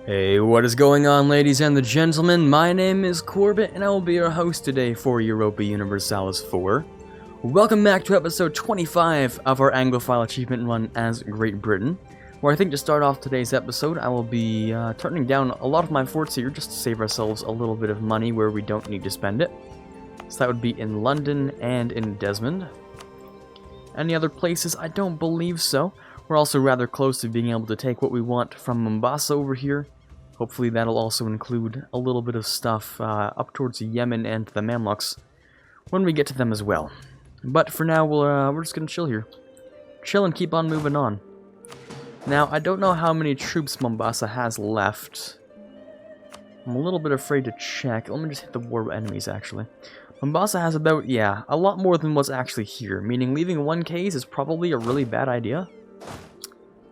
Hey, what is going on, ladies and the gentlemen? My name is Quarbit, and I will be your host today for Europa Universalis 4. Welcome back to episode 25 of our Anglophile achievement run as Great Britain, where I think to start off today's episode, I will be turning down a lot of my forts here just to save ourselves a little bit of money where we don't need to spend it. So that would be in London and in Desmond. Any other places? I don't believe so. We're also rather close to being able to take what we want from Mombasa over here. Hopefully that'll also include a little bit of stuff up towards Yemen and the Mamluks when we get to them as well. But for now, we're just going to chill here. Chill and keep on moving on. Now, I don't know how many troops Mombasa has left. I'm a little bit afraid to check. Let me just hit the war enemies, actually. Mombasa has about, yeah, a lot more than what's actually here, meaning leaving one case is probably a really bad idea.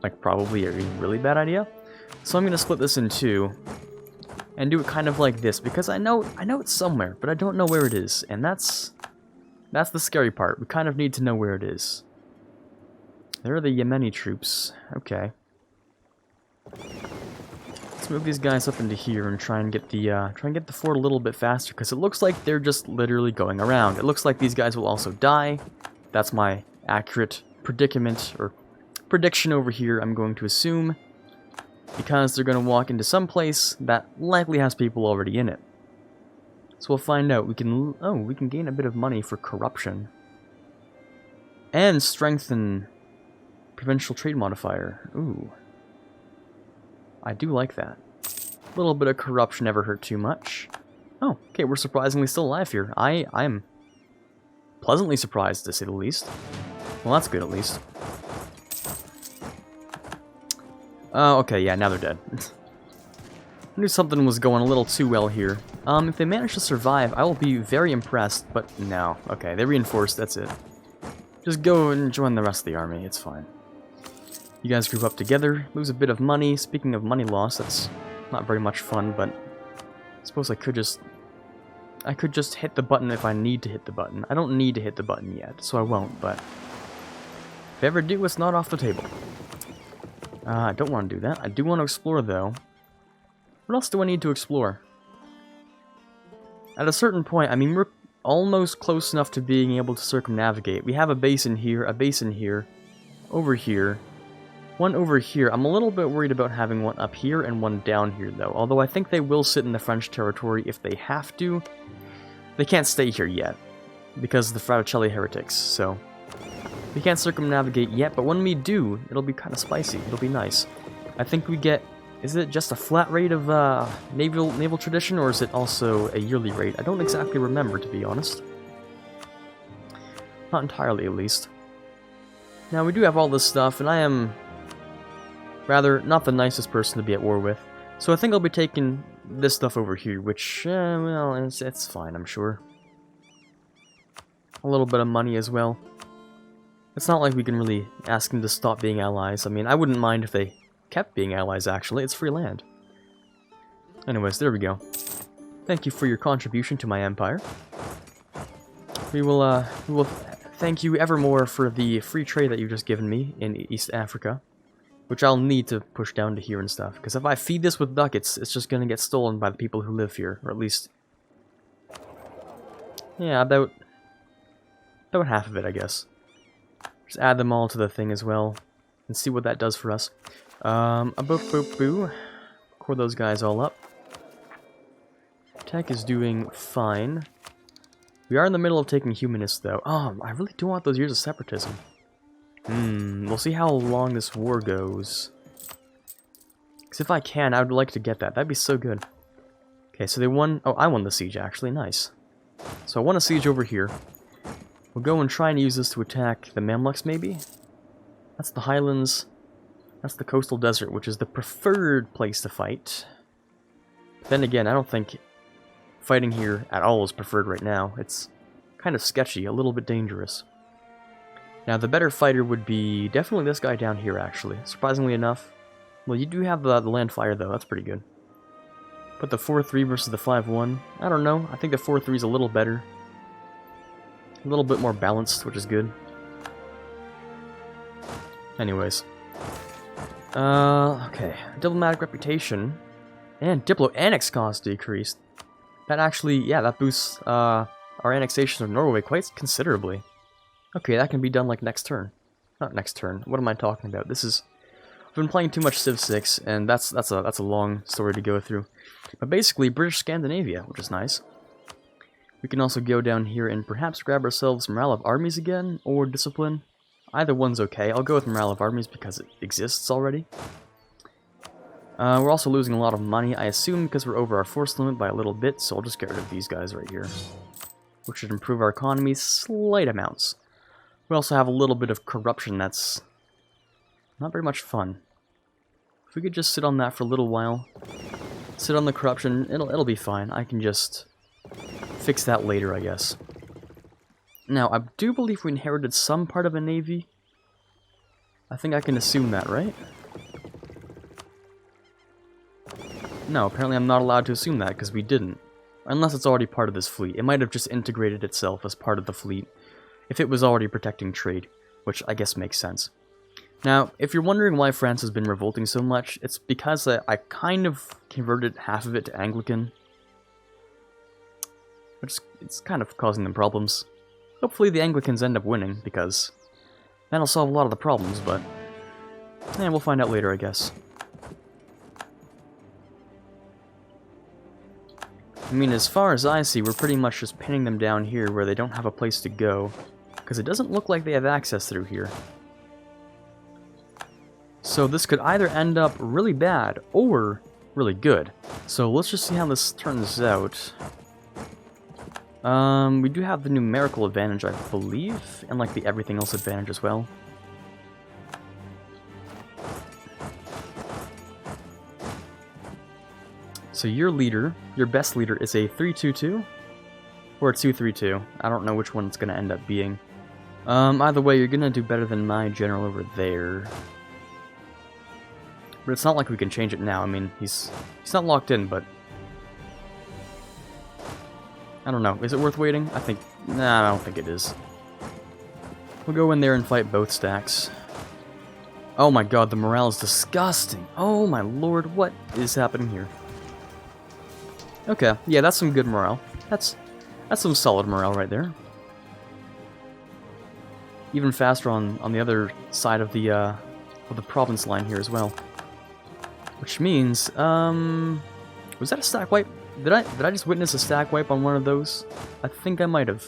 Like, probably a really bad idea. So I'm going to split this in two and do it kind of like this, because I know it's somewhere, but I don't know where it is, and that's the scary part. We kind of need to know where it is. There are the Yemeni troops. Okay. Let's move these guys up into here and try and get the fort a little bit faster, because it looks like they're just literally going around. It looks like these guys will also die. That's my accurate predicament or prediction over here, I'm going to assume, because they're going to walk into some place that likely has people already in it. So we'll find out. We can gain a bit of money for corruption. And strengthen provincial trade modifier. Ooh. I do like that. A little bit of corruption never hurt too much. Oh, okay, we're surprisingly still alive here. I'm pleasantly surprised, to say the least. Well, that's good at least. Oh, okay, yeah, now they're dead. I knew something was going a little too well here. If they manage to survive, I will be very impressed, but no. Okay, they reinforced, that's it. Just go and join the rest of the army, it's fine. You guys group up together, lose a bit of money. Speaking of money loss, that's not very much fun, but I suppose I could just hit the button if I need to hit the button. I don't need to hit the button yet, so I won't, but if I ever do, it's not off the table. I don't want to do that. I do want to explore, though. What else do I need to explore? At a certain point, I mean, we're almost close enough to being able to circumnavigate. We have a basin here, over here, one over here. I'm a little bit worried about having one up here and one down here, though. Although I think they will sit in the French territory if they have to. They can't stay here yet, because of the Fraticelli heretics, so we can't circumnavigate yet, but when we do, it'll be kind of spicy. It'll be nice. I think we get... Is it just a flat rate of naval tradition, or is it also a yearly rate? I don't exactly remember, to be honest. Not entirely, at least. Now, we do have all this stuff, and I am rather not the nicest person to be at war with. So I think I'll be taking this stuff over here, which, well, it's fine, I'm sure. A little bit of money as well. It's not like we can really ask them to stop being allies. I mean, I wouldn't mind if they kept being allies, actually. It's free land. Anyways, there we go. Thank you for your contribution to my empire. We will thank you evermore for the free trade that you've just given me in East Africa, which I'll need to push down to here and stuff, because if I feed this with ducats, it's just going to get stolen by the people who live here, or at least... yeah, about half of it, I guess. Just add them all to the thing as well, and see what that does for us. Boo. Core those guys all up. Tech is doing fine. We are in the middle of taking humanists, though. Oh, I really do want those years of separatism. We'll see how long this war goes. Because if I can, I would like to get that. That'd be so good. Okay, so they won... Oh, I won the siege, actually. Nice. So I won a siege over here. We'll go and try and use this to attack the Mamluks, maybe? That's the highlands. That's the coastal desert, which is the preferred place to fight. But then again, I don't think fighting here at all is preferred right now. It's kind of sketchy, a little bit dangerous. Now, the better fighter would be definitely this guy down here, actually. Surprisingly enough. Well, you do have the land fire, though. That's pretty good. But the 4-3 versus the 5-1, I don't know. I think the 4-3 is a little better. A little bit more balanced, which is good. Anyways. Okay. Diplomatic reputation. And Diplo-Annex cost decreased. That actually, yeah, that boosts our annexation of Norway quite considerably. Okay, that can be done like next turn. Not next turn. What am I talking about? This is... I've been playing too much Civ 6, and that's a long story to go through. But basically, British Scandinavia, which is nice. We can also go down here and perhaps grab ourselves Morale of Armies again, or Discipline. Either one's okay. I'll go with Morale of Armies because it exists already. We're also losing a lot of money, I assume, because we're over our force limit by a little bit, so I'll just get rid of these guys right here. Which should improve our economy slight amounts. We also have a little bit of corruption that's not very much fun. If we could just sit on that for a little while, sit on the corruption, it'll be fine. I can just fix that later, I guess. Now, I do believe we inherited some part of a navy. I think I can assume that, right? No, apparently I'm not allowed to assume that, because we didn't. Unless it's already part of this fleet. It might have just integrated itself as part of the fleet, if it was already protecting trade, which I guess makes sense. Now, if you're wondering why France has been revolting so much, it's because I kind of converted half of it to Anglican. Which it's kind of causing them problems. Hopefully the Anglicans end up winning, because that'll solve a lot of the problems, but we'll find out later, I guess. I mean, as far as I see, we're pretty much just pinning them down here where they don't have a place to go, because it doesn't look like they have access through here. So this could either end up really bad or really good. So let's just see how this turns out. We do have the numerical advantage, I believe, and like the everything else advantage as well. So your leader, your best leader, is a 3-2-2 or a 2-3-2. I don't know which one it's going to end up being. Either way, you're going to do better than my general over there. But it's not like we can change it now. I mean, he's not locked in, but I don't know. Is it worth waiting? Nah, I don't think it is. We'll go in there and fight both stacks. Oh my god, the morale is disgusting. Oh my lord, what is happening here? Okay, yeah, that's some good morale. That's some solid morale right there. Even faster on the other side of the province line here as well. Which means, was that a stack wipe? Did I just witness a stack wipe on one of those? I think I might have.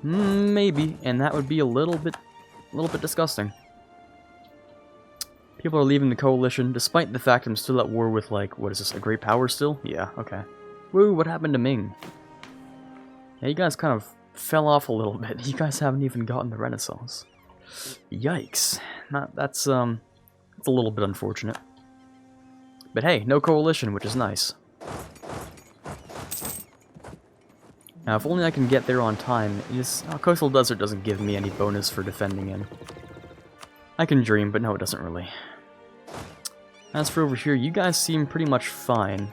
Maybe, and that would be a little bit disgusting. People are leaving the coalition, despite the fact I'm still at war with, like, what is this, a great power still? Yeah, okay. Woo, what happened to Ming? Yeah, you guys kind of fell off a little bit. You guys haven't even gotten the Renaissance. Yikes. That's a little bit unfortunate. But hey, no coalition, which is nice. Now, if only I can get there on time. Coastal Desert doesn't give me any bonus for defending in. I can dream, but no, it doesn't really. As for over here, you guys seem pretty much fine.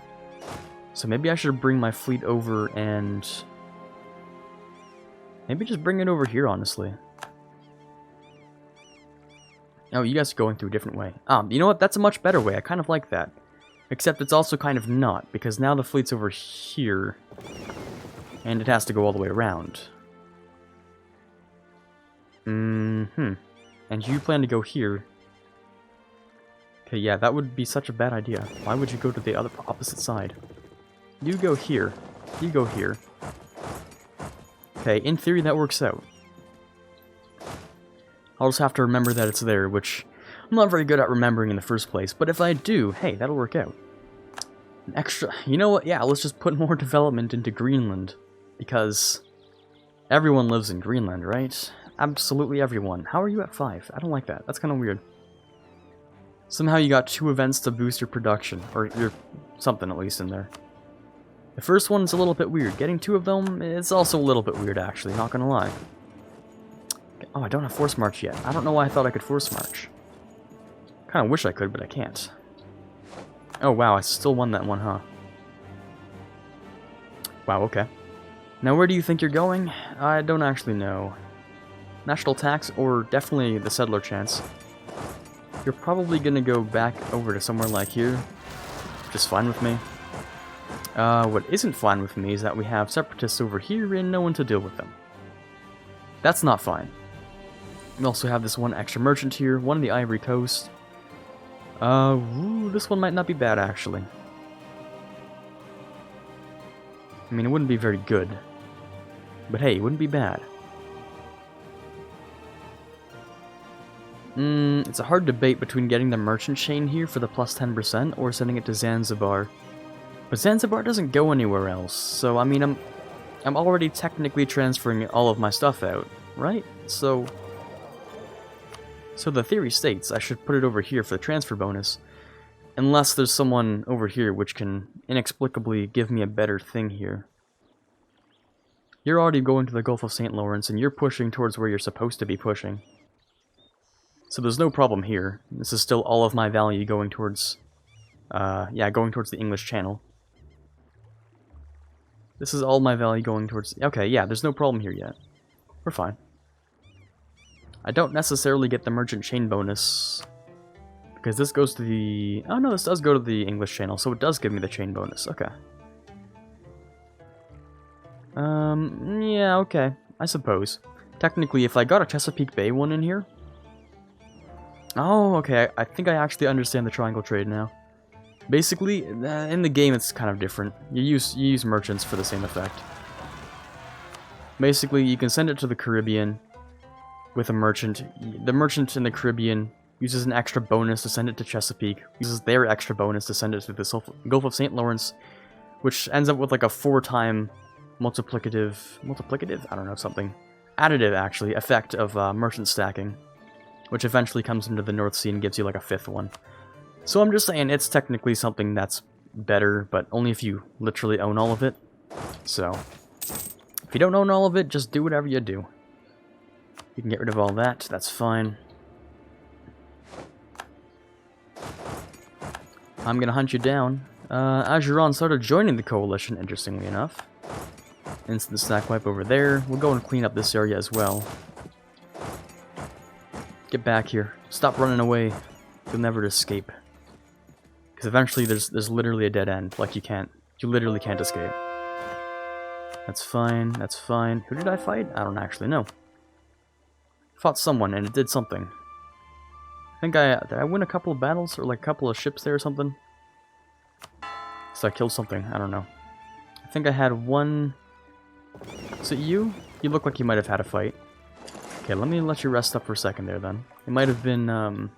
So maybe I should bring my fleet over and maybe just bring it over here, honestly. Oh, you guys are going through a different way. You know what? That's a much better way. I kind of like that. Except it's also kind of not, because now the fleet's over here, and it has to go all the way around. And you plan to go here. Okay, yeah, that would be such a bad idea. Why would you go to the other opposite side? You go here. You go here. Okay, in theory that works out. I'll just have to remember that it's there, which I'm not very good at remembering in the first place, but if I do, hey, that'll work out. An extra... You know what? Yeah, let's just put more development into Greenland, because everyone lives in Greenland, right? Absolutely everyone. How are you at 5? I don't like that. That's kind of weird. Somehow you got 2 events to boost your production, or your something at least in there. The first one's a little bit weird. Getting 2 of them is also a little bit weird, actually, not gonna lie. Oh, I don't have Force March yet. I don't know why I thought I could Force March. Kind of wish I could, but I can't. Oh, wow, I still won that one, huh? Wow, okay. Now, where do you think you're going? I don't actually know. National tax, or definitely the settler chance. You're probably gonna go back over to somewhere like here. which is fine with me. What isn't fine with me is that we have separatists over here and no one to deal with them. That's not fine. We also have this one extra merchant here, one on the Ivory Coast. This one might not be bad, actually. I mean, it wouldn't be very good. But hey, it wouldn't be bad. It's a hard debate between getting the merchant chain here for the plus 10% or sending it to Zanzibar. But Zanzibar doesn't go anywhere else, so I mean, I'm already technically transferring all of my stuff out, right? So the theory states I should put it over here for the transfer bonus, unless there's someone over here which can inexplicably give me a better thing here. You're already going to the Gulf of St. Lawrence, and you're pushing towards where you're supposed to be pushing. So there's no problem here. This is still all of my value going towards, going towards the English Channel. This is all my value going towards... Okay, yeah, there's no problem here yet. We're fine. I don't necessarily get the merchant chain bonus, because this goes to the... Oh no, this does go to the English Channel, so it does give me the chain bonus. Okay. Yeah, okay. I suppose. Technically, if I got a Chesapeake Bay one in here... Oh, okay, I think I actually understand the triangle trade now. Basically, in the game it's kind of different. You use merchants for the same effect. Basically, you can send it to the Caribbean with a merchant. The merchant in the Caribbean uses an extra bonus to send it to Chesapeake, uses their extra bonus to send it to the Gulf of St. Lawrence, which ends up with like a 4-time multiplicative, I don't know, something, additive actually, effect of merchant stacking, which eventually comes into the North Sea and gives you like a 5th one. So I'm just saying it's technically something that's better, but only if you literally own all of it. So, if you don't own all of it, just do whatever you do. You can get rid of all that, that's fine. I'm gonna hunt you down. Ajuran started joining the coalition, interestingly enough. Instant stack wipe over there. We'll go and clean up this area as well. Get back here. Stop running away. You'll never escape. Because eventually there's literally a dead end. Like you literally can't escape. That's fine, that's fine. Who did I fight? I don't actually know. Fought someone and it did something. I think did I win a couple of battles or like a couple of ships there or something? So I killed something, I don't know. I think I had one... Is it you? You look like you might have had a fight. Okay, let me let you rest up for a second there then. It might have been some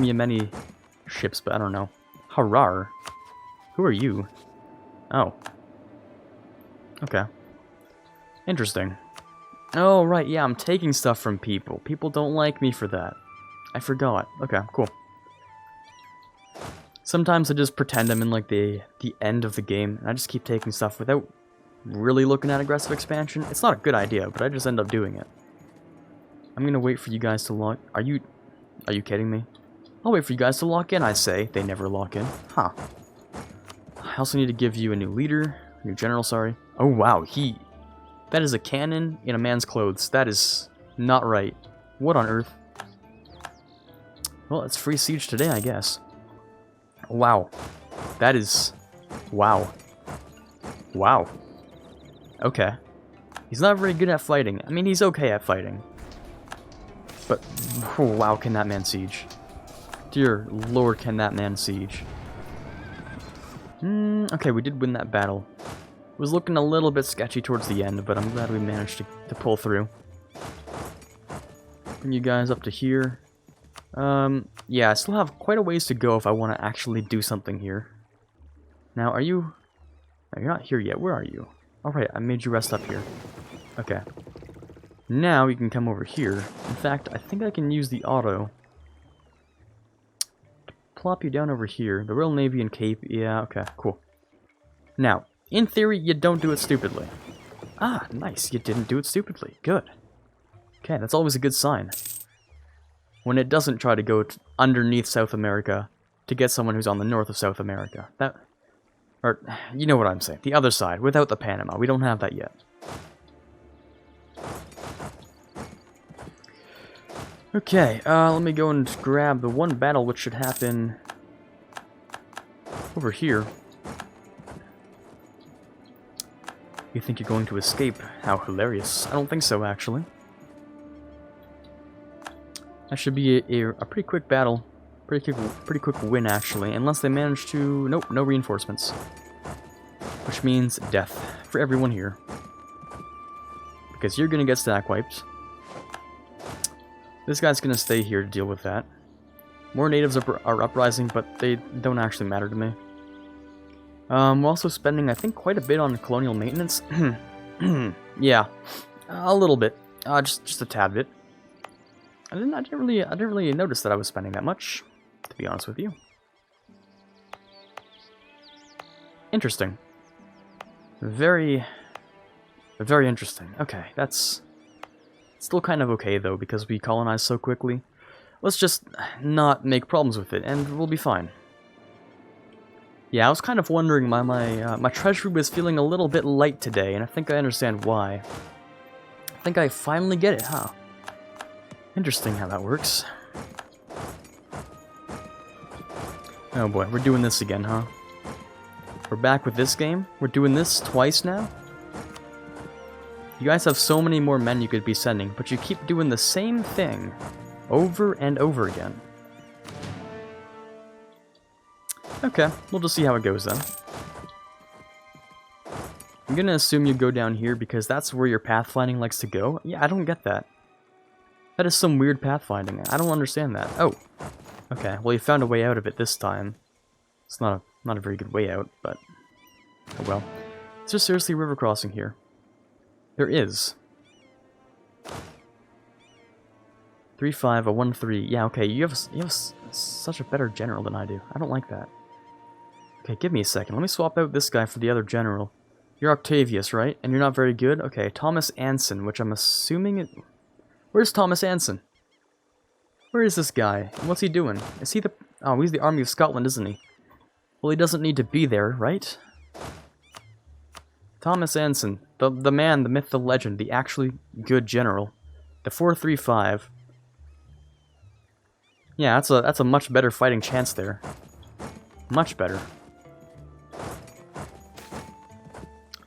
Yemeni ships, but I don't know. Harar? Who are you? Oh. Okay. Interesting. Oh, right, yeah, I'm taking stuff from people. People don't like me for that. I forgot. Okay, cool. Sometimes I just pretend I'm in, like, the end of the game, and I just keep taking stuff without really looking at aggressive expansion. It's not a good idea, but I just end up doing it. I'm gonna wait for you guys to lock... Are you kidding me? I'll wait for you guys to lock in, I say. They never lock in. Huh. I also need to give you a new leader. New general, sorry. Oh, wow, that is a cannon in a man's clothes. That is not right. What on earth? Well, it's free siege today, I guess. Wow. That is... Wow. Wow. Okay. He's not very good at fighting. I mean, he's okay at fighting. But, oh, wow, can that man siege. Dear lord, can that man siege. Okay, we did win that battle. It was looking a little bit sketchy towards the end, but I'm glad we managed to pull through. Bring you guys up to here. Yeah, I still have quite a ways to go if I want to actually do something here. Now, are you... No, you're not here yet. Where are you? Alright, I made you rest up here. Okay. Now you can come over here. In fact, I think I can use the auto to plop you down over here. The Royal Navy and Cape. Yeah, okay, cool. Now, in theory, you don't do it stupidly. Ah, nice. You didn't do it stupidly. Good. Okay, that's always a good sign. When it doesn't try to go underneath South America to get someone who's on the north of South America. Or, you know what I'm saying. The other side, without the Panama. We don't have that yet. Okay, let me go and grab the one battle which should happen over here. You think you're going to escape? How hilarious. I don't think so, actually. That should be a pretty quick battle. Pretty quick win, actually. Unless they manage to... Nope, no reinforcements. Which means death for everyone here. Because you're going to get stack wiped. This guy's going to stay here to deal with that. More natives are uprising, but they don't actually matter to me. We're also spending, I think, quite a bit on colonial maintenance. Yeah, a little bit. Just a tad bit. I didn't really notice that I was spending that much, to be honest with you. Interesting. Very interesting. Okay, that's still kind of okay though, because we colonized so quickly. Let's just not make problems with it, and we'll be fine. Yeah, I was kind of wondering, my treasury was feeling a little bit light today, and I think I understand why. I think I finally get it, huh? Interesting how that works. Oh boy, we're doing this again, huh? We're back with this game? We're doing this twice now? You guys have so many more men you could be sending, but you keep doing the same thing over and over again. Okay, we'll just see how it goes then. I'm gonna assume you go down here because that's where your pathfinding likes to go. Yeah, I don't get that. That is some weird pathfinding. I don't understand that. Oh, okay. Well, you found a way out of it this time. It's not a very good way out, but oh well. Is there seriously a river crossing here? There is. 3-5, a 1-3. Yeah, okay. You have such a better general than I do. I don't like that. Okay, give me a second. Let me swap out this guy for the other general. You're Octavius, right? And you're not very good? Okay, Thomas Anson, which I'm assuming it... Where's Thomas Anson? Where is this guy? What's he doing? Is he the... Oh, he's the Army of Scotland, isn't he? Well, he doesn't need to be there, right? Thomas Anson. The man, the myth, the legend, the actually good general. The 4-3-5. Yeah, that's a much better fighting chance there. Much better.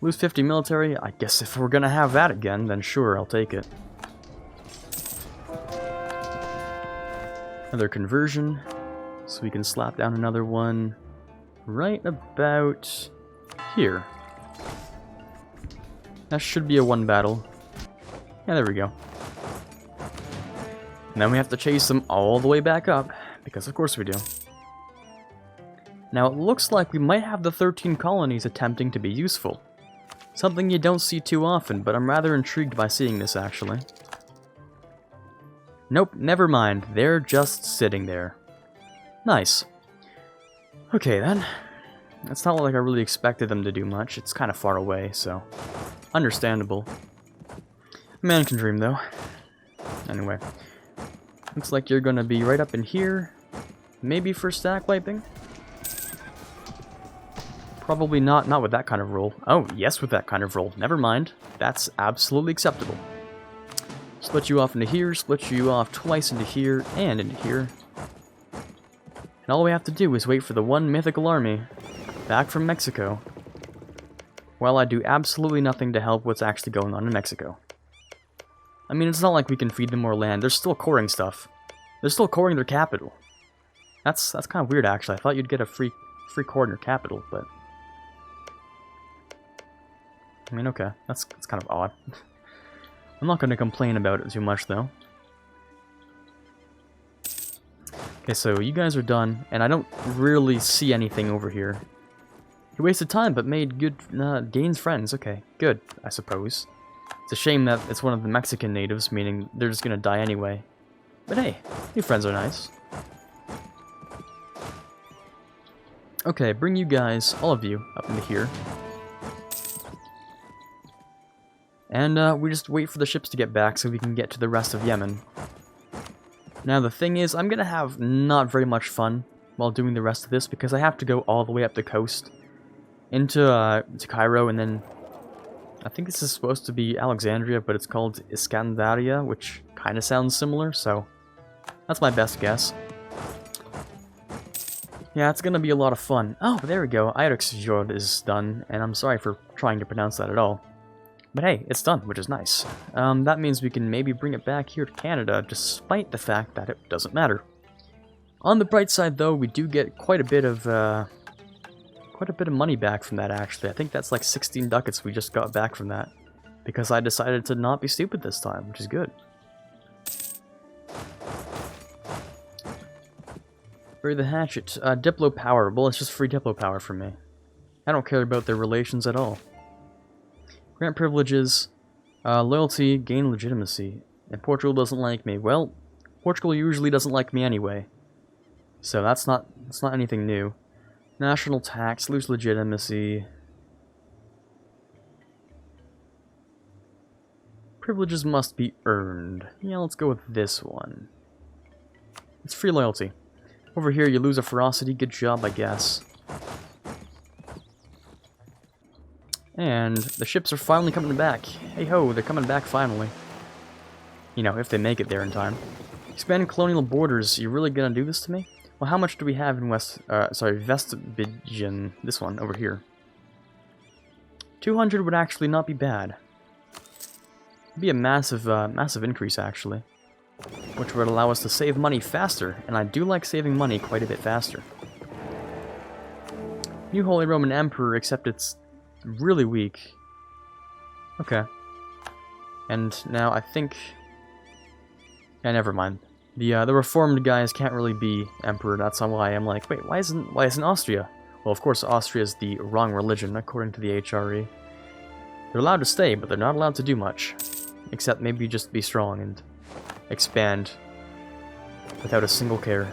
Lose 50 military? I guess if we're gonna have that again, then sure, I'll take it. Another conversion. So we can slap down another one right about here. That should be a one battle. Yeah, there we go. And then we have to chase them all the way back up, because of course we do. Now it looks like we might have the 13 colonies attempting to be useful. Something you don't see too often, but I'm rather intrigued by seeing this actually. Nope, never mind. They're just sitting there. Nice. Okay then. It's not like I really expected them to do much. It's kind of far away, so... Understandable. Man can dream, though. Anyway. Looks like you're gonna be right up in here. Maybe for stack wiping? Probably not with that kind of roll. Oh, yes with that kind of roll. Never mind. That's absolutely acceptable. Split you off into here, split you off twice into here, and into here. And all we have to do is wait for the one mythical army back from Mexico, while I do absolutely nothing to help what's actually going on in Mexico. I mean, it's not like we can feed them more land. They're still coring stuff. They're still coring their capital. That's kind of weird, actually. I thought you'd get a free core in your capital, but... I mean, okay. That's kind of odd. I'm not going to complain about it too much, though. Okay, so you guys are done, and I don't really see anything over here. You wasted time, but made good, gains friends. Okay, good, I suppose. It's a shame that it's one of the Mexican natives, meaning they're just gonna die anyway. But hey, new friends are nice. Okay, bring you guys, all of you, up into here. And we just wait for the ships to get back so we can get to the rest of Yemen. Now the thing is, I'm gonna have not very much fun while doing the rest of this because I have to go all the way up the coast into to Cairo, and then I think this is supposed to be Alexandria, but it's called Iskandaria, which kind of sounds similar, so that's my best guess. Yeah, it's gonna be a lot of fun. Oh, there we go. Eiriksfjord is done, and I'm sorry for trying to pronounce that at all. But hey, it's done, which is nice. That means we can maybe bring it back here to Canada, despite the fact that it doesn't matter. On the bright side, though, we do get quite a bit of money back from that, actually. I think that's like 16 ducats we just got back from that. Because I decided to not be stupid this time, which is good. Bury the hatchet. Diplo power. Well, it's just free Diplo power for me. I don't care about their relations at all. Grant privileges. Loyalty. Gain legitimacy. And Portugal doesn't like me. Well, Portugal usually doesn't like me anyway. So that's not anything new. National tax. Lose legitimacy. Privileges must be earned. Yeah, let's go with this one. It's free loyalty. Over here, you lose a ferocity. Good job, I guess. And the ships are finally coming back. Hey ho, they're coming back finally. You know, if they make it there in time. Expanding colonial borders. You really gonna do this to me? Well, how much do we have in Vestbigen? This one over here. 200 would actually not be bad. It'd be a massive increase, actually. Which would allow us to save money faster, and I do like saving money quite a bit faster. New Holy Roman Emperor, except it's really weak. Okay. And now I think... Yeah, never mind. The reformed guys can't really be emperor, that's why I'm like, wait, why isn't Austria? Well, of course, Austria is the wrong religion, according to the HRE. They're allowed to stay, but they're not allowed to do much. Except maybe just be strong and expand without a single care.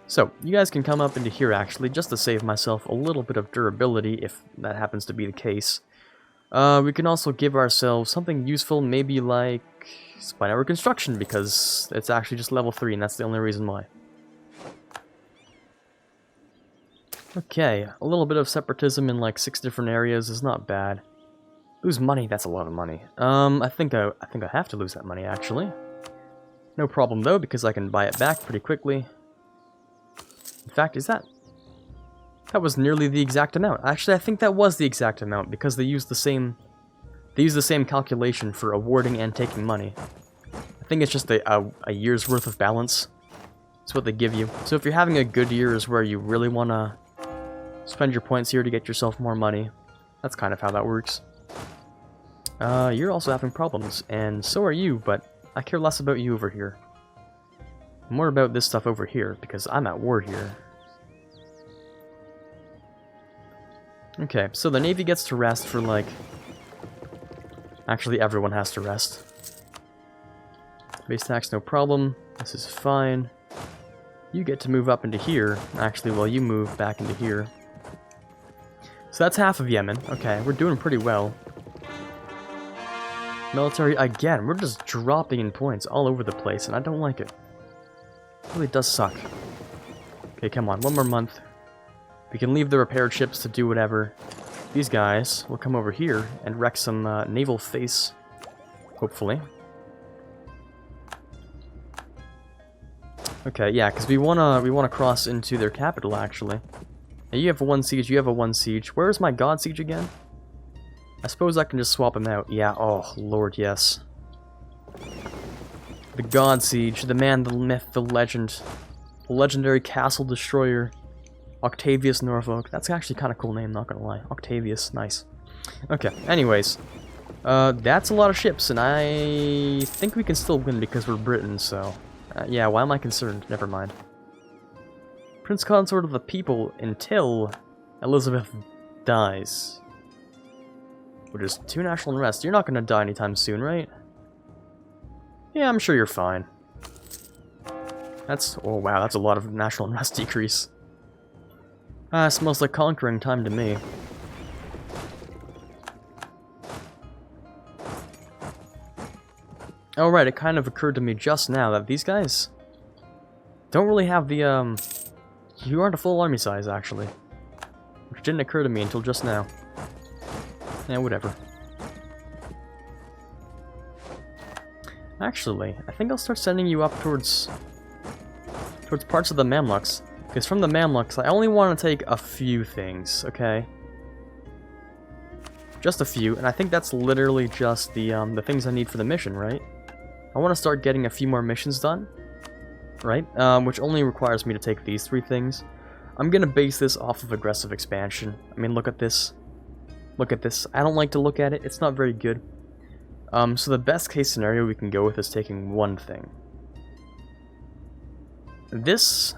So, you guys can come up into here actually, just to save myself a little bit of durability, if that happens to be the case. We can also give ourselves something useful, maybe like spy network construction, because it's actually just level 3, and that's the only reason why. Okay, a little bit of separatism in like 6 different areas is not bad. Lose money, that's a lot of money. I think I have to lose that money, actually. No problem, though, because I can buy it back pretty quickly. In fact, that was nearly the exact amount. Actually, I think that was the exact amount, because they used the same calculation for awarding and taking money. I think it's just a year's worth of balance. That's what they give you. So if you're having a good year is where you really want to spend your points here to get yourself more money, that's kind of how that works. You're also having problems, and so are you, but I care less about you over here. More about this stuff over here, because I'm at war here. Okay, so the Navy gets to rest for, like... Actually, everyone has to rest. Base tax, no problem. This is fine. You get to move up into here. Actually, well, you move back into here. So that's half of Yemen. Okay, we're doing pretty well. Military, again, we're just dropping in points all over the place, and I don't like it. It really does suck. Okay, come on, one more month. We can leave the repaired ships to do whatever. These guys will come over here and wreck some naval face, hopefully. Okay, yeah, because we wanna cross into their capital, actually. Now, you have a 1 siege, you have a 1 siege. Where's my god siege again? I suppose I can just swap him out. Yeah, oh, lord, yes. The God Siege, the man, the myth, the legend. The legendary castle destroyer. Octavius Norfolk. That's actually kind of cool name, not gonna lie. Octavius, nice. Okay, anyways. That's a lot of ships, and I think we can still win because we're Britain, so... yeah, why am I concerned? Never mind. Prince Consort of the People until Elizabeth dies. Which is 2 national unrest. You're not going to die anytime soon, right? Yeah, I'm sure you're fine. That's... oh wow, that's a lot of national unrest decrease. Smells like conquering time to me. Oh right, it kind of occurred to me just now that these guys don't really have the, you aren't a full army size, actually. Which didn't occur to me until just now. Yeah, whatever. Actually, I think I'll start sending you up towards parts of the Mamluks. Because from the Mamluks, I only want to take a few things, okay? Just a few, and I think that's literally just the things I need for the mission, right? I want to start getting a few more missions done, right? Which only requires me to take these 3 things. I'm gonna base this off of aggressive expansion. I mean, look at this. Look at this. I don't like to look at it. It's not very good. So the best case scenario we can go with is taking 1 thing. This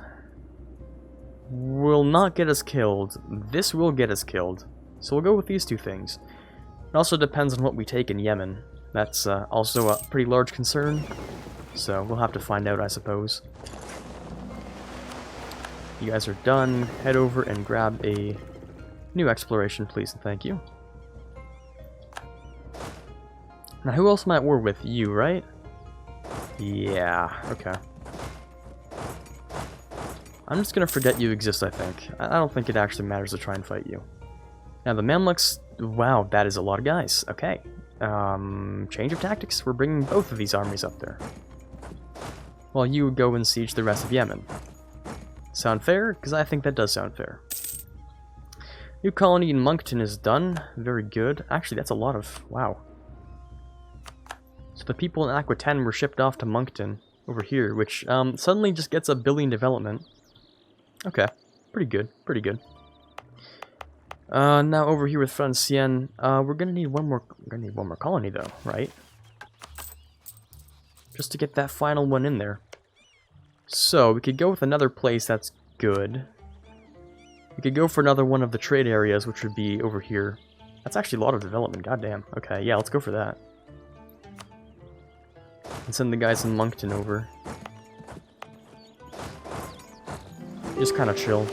will not get us killed. This will get us killed. So we'll go with these 2 things. It also depends on what we take in Yemen. That's also a pretty large concern. So we'll have to find out, I suppose. You guys are done. Head over and grab a new exploration, please, and thank you. Now, who else am I at war with? You, right? Yeah, okay. I'm just gonna forget you exist, I think. I don't think it actually matters to try and fight you. Now, the Mamluks... Wow, that is a lot of guys. Okay. Change of tactics. We're bringing both of these armies up there. While you go and siege the rest of Yemen. Sound fair? Because I think that does sound fair. New colony in Moncton is done. Very good. Actually, that's a lot of... Wow. So the people in Aqua 10 were shipped off to Moncton over here, which suddenly just gets a billion development. Okay. Pretty good. Pretty good. Now over here with Francienne, we're gonna need one more colony though, right? Just to get that final one in there. So, we could go with another place that's good. We could go for another one of the trade areas, which would be over here. That's actually a lot of development, goddamn. Okay, yeah, let's go for that. And send the guys in Moncton over. Just kind of chill.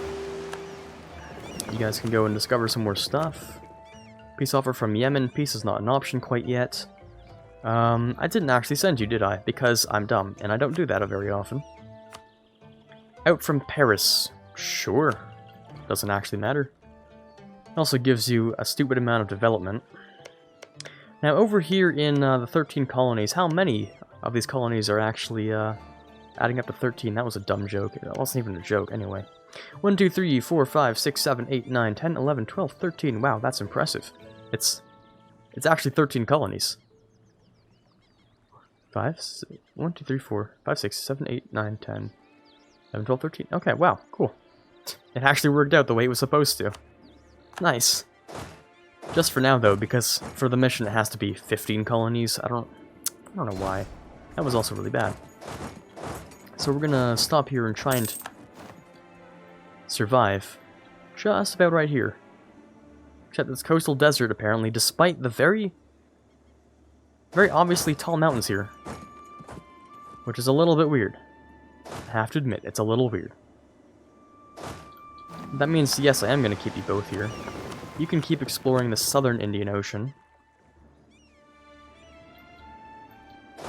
You guys can go and discover some more stuff. Peace offer from Yemen. Peace is not an option quite yet. I didn't actually send you, did I? Because I'm dumb, and I don't do that very often. Out from Paris. Sure. Doesn't actually matter. It also gives you a stupid amount of development. Now, over here in the 13 colonies, how many of these colonies are actually adding up to 13? That was a dumb joke. That wasn't even a joke, anyway. 1, 2, 3, 4, 5, 6, 7, 8, 9, 10, 11, 12, 13. Wow, that's impressive. It's actually 13 colonies. 1, 2, 3, 4, 5, 6, 7, 8, 9, 10, 11, 12, 13. Okay, wow, cool. It actually worked out the way it was supposed to. Nice. Just for now, though, because for the mission it has to be 15 colonies. I don't know why. That was also really bad. So we're gonna stop here and try and survive. Just about right here. Except this coastal desert, apparently, despite the very obviously tall mountains here. Which is a little bit weird. I have to admit, it's a little weird. That means, yes, I am going to keep you both here. You can keep exploring the southern Indian Ocean.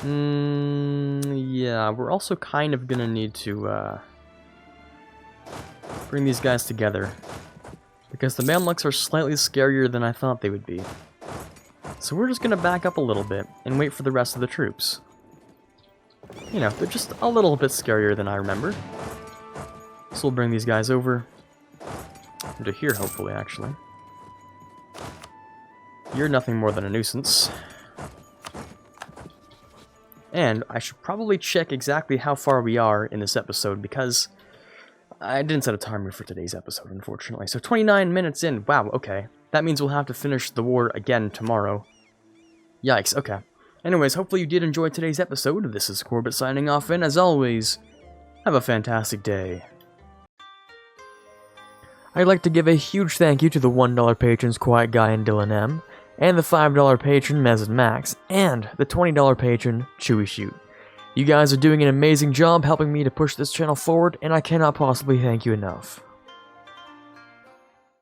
Yeah, we're also kind of going to need to bring these guys together. Because the Mamluks are slightly scarier than I thought they would be. So we're just going to back up a little bit and wait for the rest of the troops. You know, they're just a little bit scarier than I remember. So we'll bring these guys over. Into here, hopefully, actually. You're nothing more than a nuisance. And I should probably check exactly how far we are in this episode, because I didn't set a timer for today's episode, unfortunately. So 29 minutes in. Wow, okay. That means we'll have to finish the war again tomorrow. Yikes, okay. Anyways, hopefully you did enjoy today's episode. This is Quarbit signing off, and as always, have a fantastic day. I'd like to give a huge thank you to the $1 patrons Quiet Guy and Dylan M, and the $5 patron Mez and Max, and the $20 patron Chewy Shoot. You guys are doing an amazing job helping me to push this channel forward, and I cannot possibly thank you enough.